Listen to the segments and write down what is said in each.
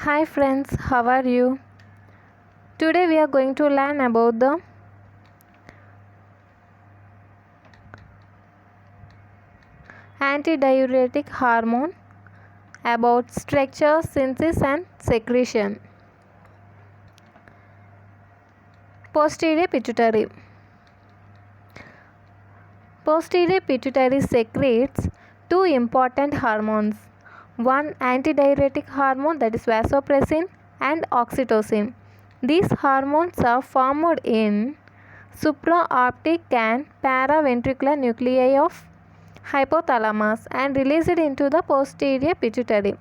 Hi friends, how are you? Today we are going to learn about the antidiuretic hormone, about structure, synthesis and secretion. Posterior pituitary. Posterior pituitary secretes two important hormones. One antidiuretic hormone, that is vasopressin, and oxytocin. These hormones are formed in supraoptic and paraventricular nuclei of hypothalamus and released into the posterior pituitary.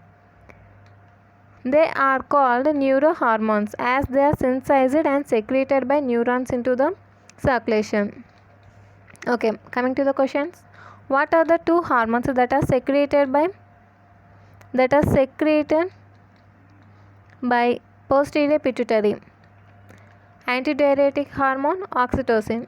They are called neurohormones as they are synthesized and secreted by neurons into the circulation. Okay, coming to the questions. What are the two hormones that are secreted by posterior pituitary? Antidiuretic hormone, oxytocin.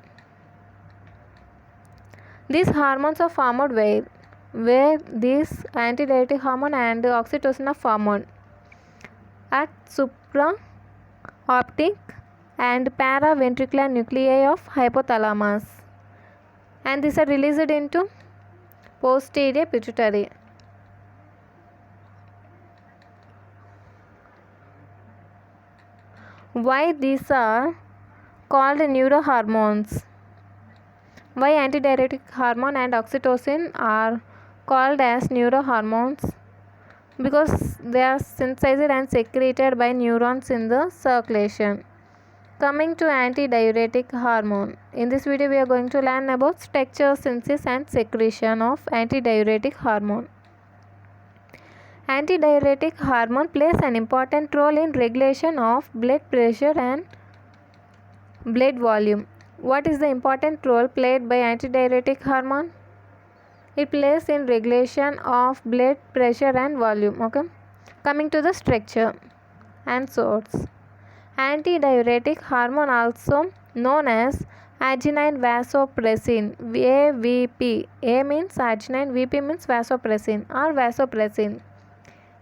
These hormones are formed where these antidiuretic hormone and oxytocin are formed at supraoptic and paraventricular nuclei of hypothalamus, and these are released into posterior pituitary. Why these are called neurohormones? Why antidiuretic hormone and oxytocin are called as neurohormones? Because they are synthesized and secreted by neurons in the circulation. Coming to antidiuretic hormone. In this video we are going to learn about structure, synthesis and secretion of antidiuretic hormone. Antidiuretic hormone plays an important role in regulation of blood pressure and blood volume. What is the important role played by antidiuretic hormone? It plays in regulation of blood pressure and volume. Okay. Coming to the structure and source. Antidiuretic hormone, also known as arginine vasopressin, AVP. A means arginine, VP means vasopressin or vasopressin,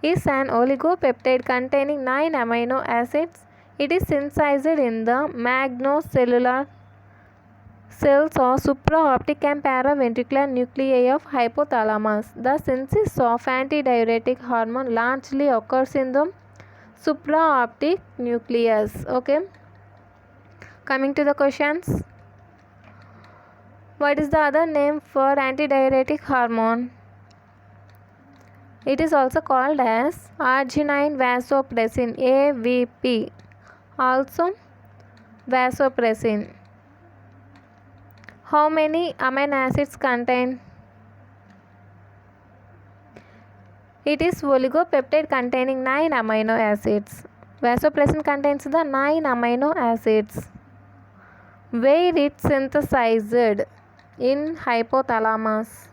is an oligopeptide containing 9 amino acids. It is synthesized in the magnocellular cells or supraoptic and paraventricular nuclei of hypothalamus. The synthesis of antidiuretic hormone largely occurs in the supraoptic nucleus. Okay. Coming to the questions. What is the other name for antidiuretic hormone? It is also called as arginine vasopressin, AVP, also vasopressin. How many amino acids contain? It is oligopeptide containing 9 amino acids. Vasopressin contains the 9 amino acids. Where it synthesized? In hypothalamus.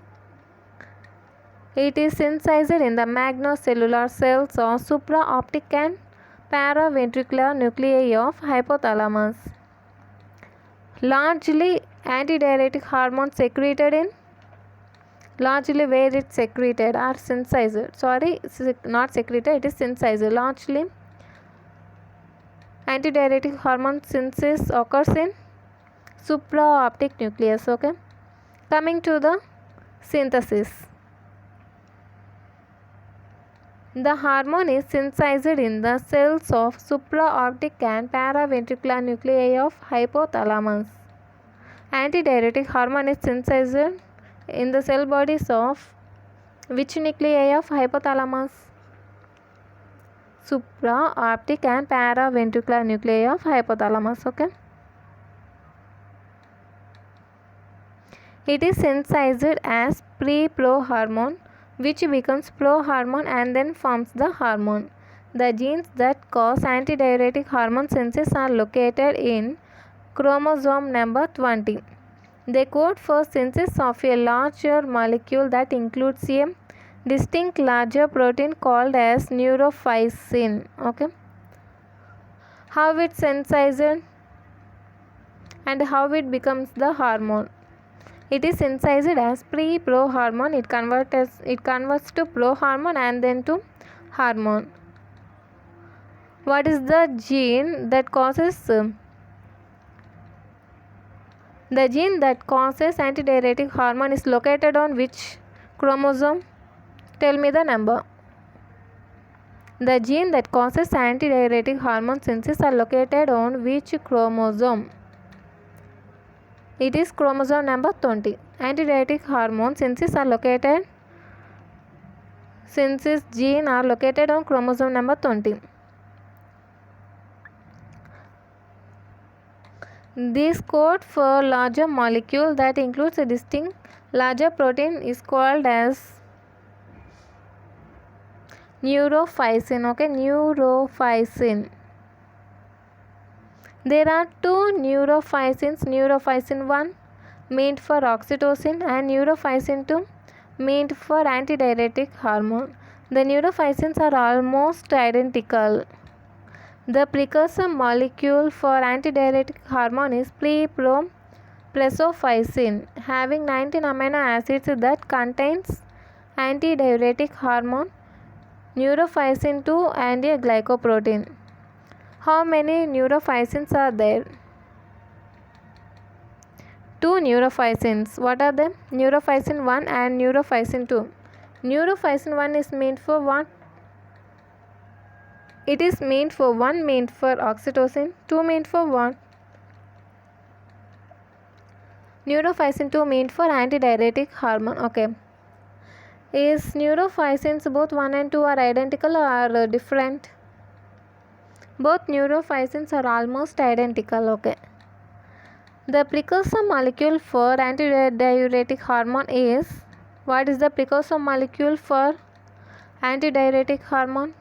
It is synthesized in the magnocellular cells or supraoptic and paraventricular nuclei of hypothalamus. Largely antidiuretic hormone secreted in, largely where it secreted or synthesized, not secreted, it is synthesized. Largely antidiuretic hormone synthesis occurs in supraoptic nucleus. Okay. Coming to the synthesis. The hormone is synthesized in the cells of supraoptic and paraventricular nuclei of hypothalamus. Antidiuretic hormone is synthesized in the cell bodies of which nuclei of hypothalamus? Supraoptic and paraventricular nuclei of hypothalamus. Okay. It is synthesized as pre-prohormone, which becomes prohormone and then forms the hormone. The genes that cause antidiuretic hormone synthesis are located in chromosome number 20. They code for synthesis of a larger molecule that includes a distinct larger protein called as neurophysin. Okay. How it synthesized and how it becomes the hormone? It is synthesized as pre-prohormone. It converts to prohormone and then to hormone. What is the gene that causes antidiuretic hormone is located on which chromosome? Tell me the number. The gene that causes antidiuretic hormone synthesis are located on which chromosome? It is chromosome number 20. Antidiuretic hormone synthesis gene are located on chromosome number 20. This code for larger molecule that includes a distinct larger protein is called as neurophysin. Okay, neurophysin. There are two neurophycins, neurophysin 1 meant for oxytocin and neurophysin 2 meant for antidiuretic hormone. The neurophycins are almost identical. The precursor molecule for antidiuretic hormone is plepropresophysin, having 19 amino acids that contains antidiuretic hormone, neurophysin 2 and a glycoprotein. How many neurophycins are there? Two neurophycins. What are they? Neurophysin 1 and neurophysin 2. Neurophysin 1 is meant for what? It is meant for 1 meant for oxytocin, 2 meant for what? Neurophysin 2 meant for antidiuretic hormone. Okay. Is neurophycins both 1 and 2 are identical or different? Both neurophycins are almost identical. Okay. The precursor molecule for antidiuretic hormone is, what is the precursor molecule for antidiuretic hormone?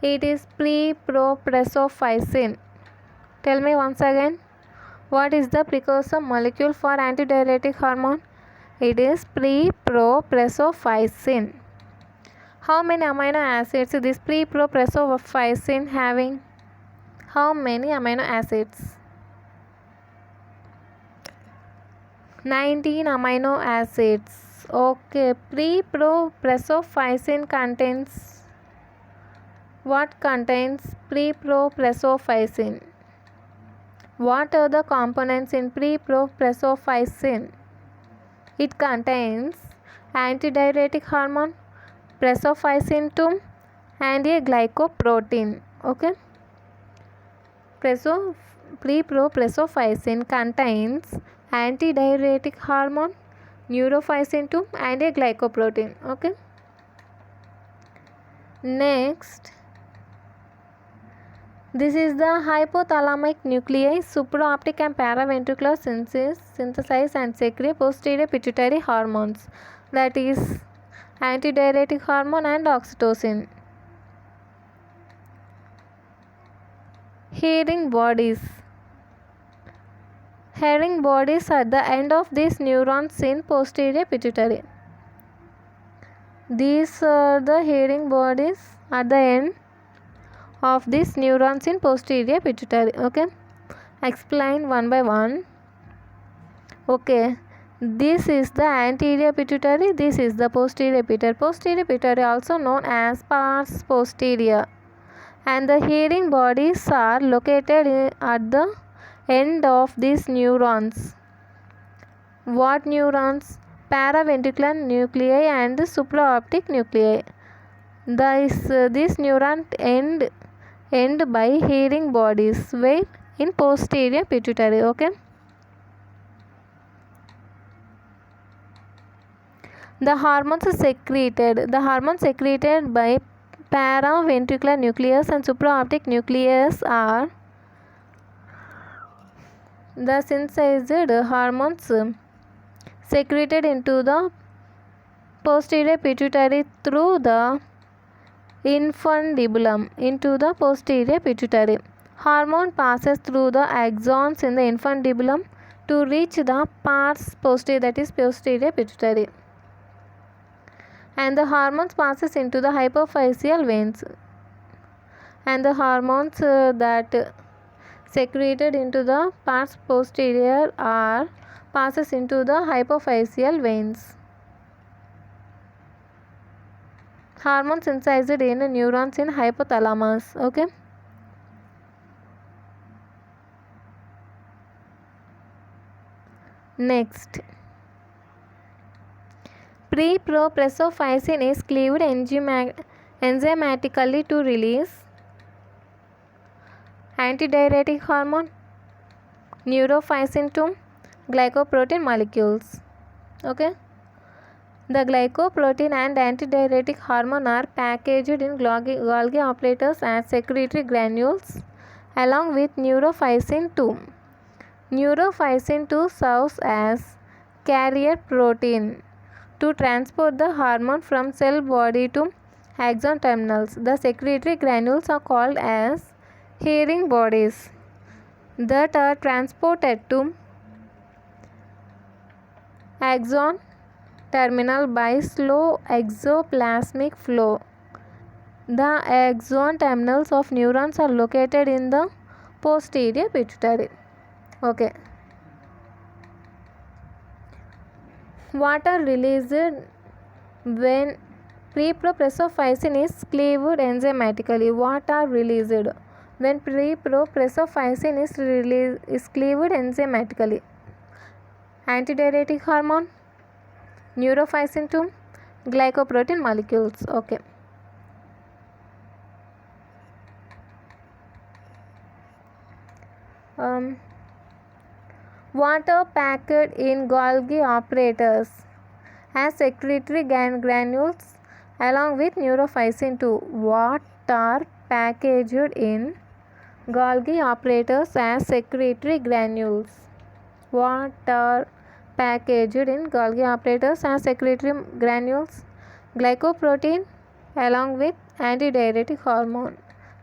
It is plepropresophysin. Tell me once again, what is the precursor molecule for antidiuretic hormone? It is plepropresophysin. How many amino acids this plepropresophysin having? How many amino acids? 19 amino acids. Okay, plepropresophysin contains what? Contains plepropresophysin. What are the components in plepropresophysin? It contains antidiuretic hormone, presophysin 2 and a glycoprotein. Okay. Plepropresophysin contains antidiuretic hormone, neurophysin 2 and a glycoprotein. Okay. Next, this is the hypothalamic nuclei. Supraoptic and paraventricular synthesize and secrete posterior pituitary hormones, that is antidiuretic hormone and oxytocin. Hearing bodies. Hearing bodies at the end of these neurons in posterior pituitary. These are the hearing bodies at the end of these neurons in posterior pituitary. Okay, explain one by one. Okay, this is the anterior pituitary, this is the posterior pituitary. Posterior pituitary also known as pars posterior, and the hearing bodies are located at the end of these neurons. What neurons? Paraventricular nuclei and supraoptic nuclei. These neurons end by hearing bodies where? In posterior pituitary. Okay. The hormones secreted by paraventricular nucleus and supraoptic nucleus are the synthesized hormones secreted into the posterior pituitary through the infundibulum into the posterior pituitary. Hormone passes through the axons in the infundibulum to reach the pars posterior, that is posterior pituitary, and the hormones passes into the hypophyseal veins, and the hormones that secreted into the pars posterior are passes into the hypophyseal veins. Hormones synthesized in neurons in hypothalamus. Okay. Next, pre-propressophysin is cleaved enzymatically to release antidiuretic hormone, neurophysin 2, glycoprotein molecules. Okay. The glycoprotein and antidiuretic hormone are packaged in Golgi operators as secretory granules along with neurophysin 2. Neurophysin 2 serves as carrier protein to transport the hormone from cell body to axon terminals. The secretory granules are called as hearing bodies that are transported to axon terminal by slow exoplasmic flow. The axon terminals of neurons are located in the posterior pituitary. Okay. What are released when pre-propressophysin is cleaved enzymatically? What are released when pre-propressophysin is cleaved enzymatically? Antidiuretic hormone, neurophysin 2, glycoprotein molecules. Okay. Water packed in Golgi operators as secretory granules along with neurophysin 2. What are packaged in Golgi operators as secretory granules? What are packaged in Golgi operators as secretory granules? Glycoprotein along with antidiuretic hormone.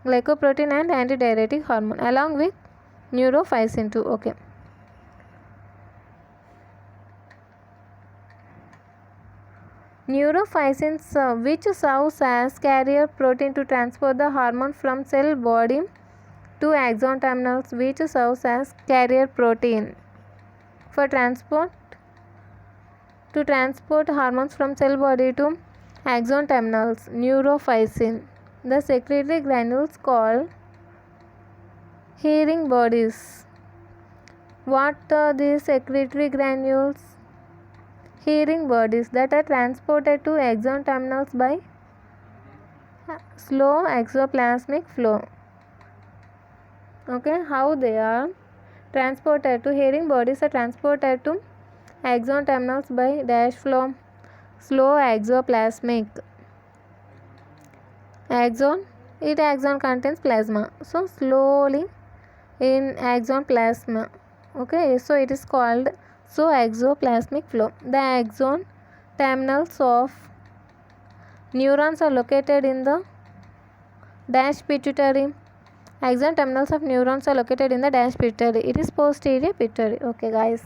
Glycoprotein and antidiuretic hormone along with neurophysin 2. Okay. Neurophysin which serves as carrier protein to transport the hormone from cell body to axon terminals, which serves as carrier protein for transport hormones from cell body to axon terminals. Neurophysin. The secretory granules called hearing bodies. What are these secretory granules? Hearing bodies that are transported to axon terminals by slow exoplasmic flow. Okay, how they are transported to hearing bodies are transported to axon terminals by dash flow, slow exoplasmic. Axon contains plasma, so slowly in axon plasma. Okay, so it is called so exoplasmic flow. The axon terminals of neurons are located in the dash pituitary. Axon terminals of neurons are located in the dash pituitary. It is posterior pituitary. Okay, guys.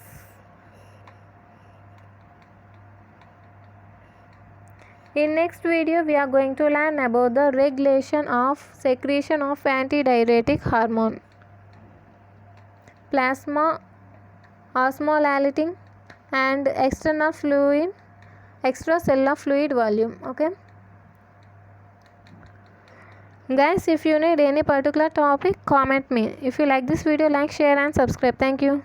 In next video, we are going to learn about the regulation of secretion of antidiuretic hormone, plasma osmolality, and extracellular fluid volume. Okay, guys, if you need any particular topic, comment me. If you like this video, like, share and subscribe. Thank you.